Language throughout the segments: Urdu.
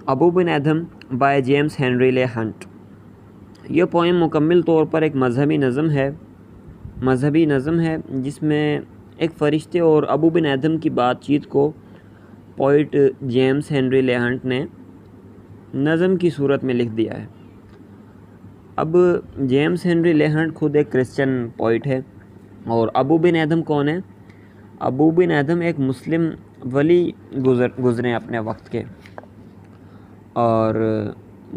Abu Ben Adhem by James Henry Leigh Hunt. یہ پوئم مکمل طور پر ایک مذہبی نظم ہے جس میں ایک فرشتے اور ابو بن ادم کی بات چیت کو poet James Henry Leigh hint نے نظم کی صورت میں لکھ دیا ہے۔ اب جیمز ہنری لے ہنٹ خود ایک کرسچن پوئٹ ہے، اور ابو بن ادم کون ہے؟ ابو بن ادم ایک مسلم ولی گزرے اپنے وقت کے، اور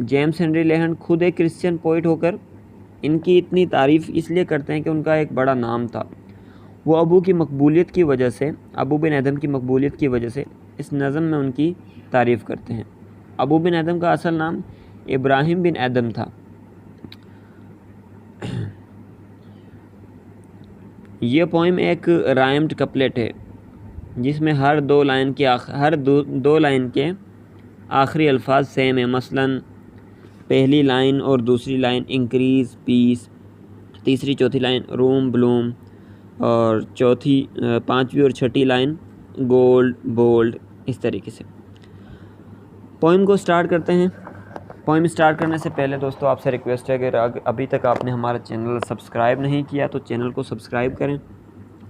جیمز ہنری لے ہنٹ خود ایک کرسچن پوئٹ ہو کر ان کی اتنی تعریف اس لیے کرتے ہیں کہ ان کا ایک بڑا نام تھا۔ وہ ابو بن ادم کی مقبولیت کی وجہ سے اس نظم میں ان کی تعریف کرتے ہیں۔ ابو بن ادم کا اصل نام ابراہیم بن ادم تھا۔ یہ پوئم ایک رائمڈ کپلیٹ ہے جس میں ہر دو لائن کے آخری الفاظ سیم ہیں، مثلاً پہلی لائن اور دوسری لائن انکریز پیس، تیسری چوتھی لائن روم بلوم، اور پانچویں اور چھٹی لائن گولڈ بولڈ، اس طریقے سے۔ پوئم کو سٹارٹ کرتے ہیں۔ پوئم سٹارٹ کرنے سے پہلے دوستو آپ سے ریکویسٹ ہے کہ ابھی تک آپ نے ہمارا چینل سبسکرائب نہیں کیا تو چینل کو سبسکرائب کریں،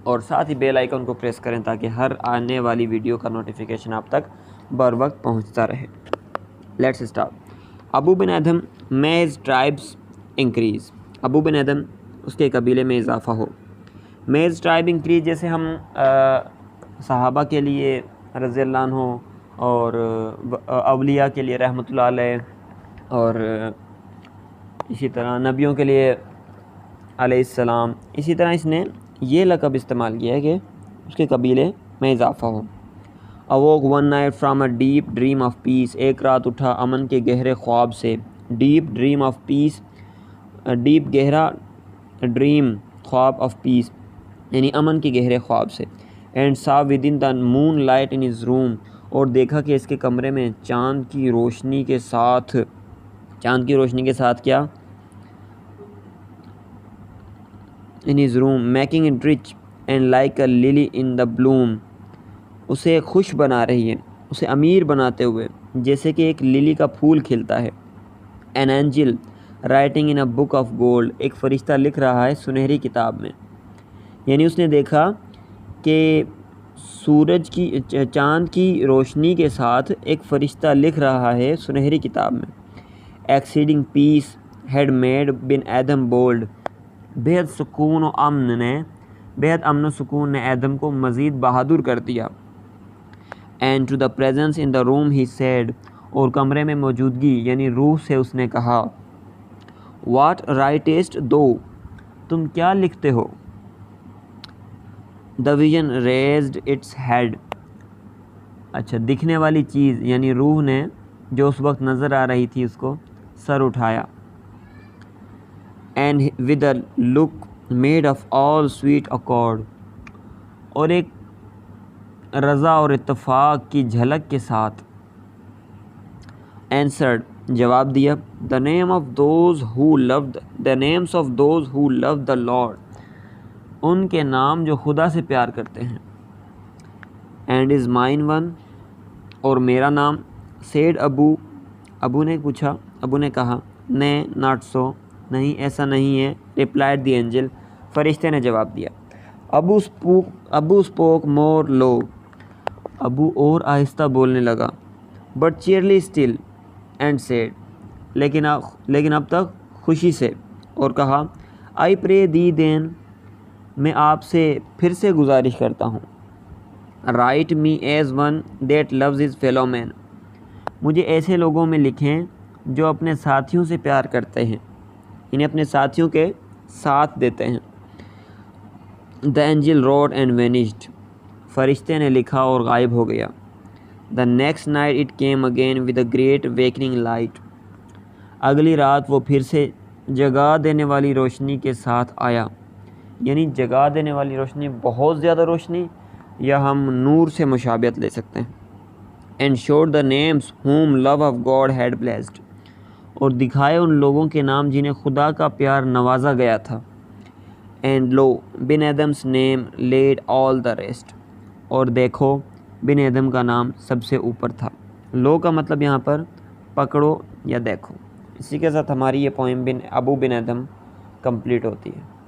اور ساتھ ہی بیل آئیکن کو پریس کریں تاکہ ہر آنے والی ویڈیو کا نوٹیفیکیشن آپ تک بر وقت پہنچتا رہے۔ Let's start. ابو بن ادم میز ٹرائبس انکریز۔ ابو بن ادم اس کے قبیلے میں اضافہ ہو۔ میز ٹرائب انکریز جیسے ہم صحابہ کے لیے رضی اللہ عنہ اور اولیاء کے لیے رحمۃ اللہ علیہ، اور اسی طرح نبیوں کے لیے علیہ السلام، اسی طرح اس نے یہ لقب استعمال کیا ہے کہ اس کے قبیلے میں اضافہ ہو۔ اwoke one night from a deep dream of peace۔ ایک رات اٹھا امن کے گہرے خواب سے۔ Deep dream of peace, deep گہرا ڈریم خواب آف پیس یعنی امن کے گہرے خواب سے۔ And saw within the moonlight in his room، اور دیکھا کہ اس کے کمرے میں چاند کی روشنی کے ساتھ کیا؟ in his room making it rich and like a lily in the bloom، اسے خوش بنا رہی ہے، اسے امیر بناتے ہوئے جیسے کہ ایک للی کا پھول کھلتا ہے۔ an angel writing in a book of gold، ایک فرشتہ لکھ رہا ہے سنہری کتاب میں، یعنی اس نے دیکھا کہ چاند کی روشنی کے ساتھ ایک فرشتہ لکھ رہا ہے سنہری کتاب میں۔ exceeding peace had made bin Adam bold، بہت امن و سکون نے آدم کو مزید بہادر کر دیا۔ and to the presence in the room he said، اور کمرے میں موجودگی یعنی روح سے اس نے کہا what writest thou، تم کیا لکھتے ہو؟ the vision raised its head، اچھا دکھنے والی چیز یعنی روح نے جو اس وقت نظر آ رہی تھی اس کو سر اٹھایا۔ and with a look made of all sweet accord، اور ایک رضا اور اتفاق کی جھلک کے ساتھ answered، جواب دیا the names of those who love the Lord، ان کے نام جو خدا سے پیار کرتے ہیں۔ and is mine one، اور میرا نام۔ said ابو نے کہا nay not so، نہیں ایسا نہیں ہے۔ replied the angel، فرشتے نے جواب دیا۔ ابو spoke more low، ابو اور آہستہ بولنے لگا۔ but cheerily still and said، لیکن اب تک خوشی سے، اور کہا I pray thee then، میں آپ سے پھر سے گزارش کرتا ہوں write me as one that loves his fellow man، مجھے ایسے لوگوں میں لکھیں جو اپنے ساتھیوں سے پیار کرتے ہیں، انہیں اپنے ساتھیوں کے ساتھ دیتے ہیں۔ the angel wrote and vanished، فرشتے نے لکھا اور غائب ہو گیا۔ the next night it came again with a great awakening light، اگلی رات وہ پھر سے جگا دینے والی روشنی کے ساتھ آیا، یعنی جگا دینے والی روشنی بہت زیادہ روشنی، یا ہم نور سے مشابہت لے سکتے ہیں۔ and showed the names whom love of God had blessed، اور دکھائے ان لوگوں کے نام جنہیں خدا کا پیار نوازا گیا تھا۔ and lo bin آدم's name laid all the rest، اور دیکھو بن آدم کا نام سب سے اوپر تھا۔ لو کا مطلب یہاں پر پکڑو یا دیکھو۔ اسی کے ساتھ ہماری یہ پوئم ابو بن ادم کمپلیٹ ہوتی ہے۔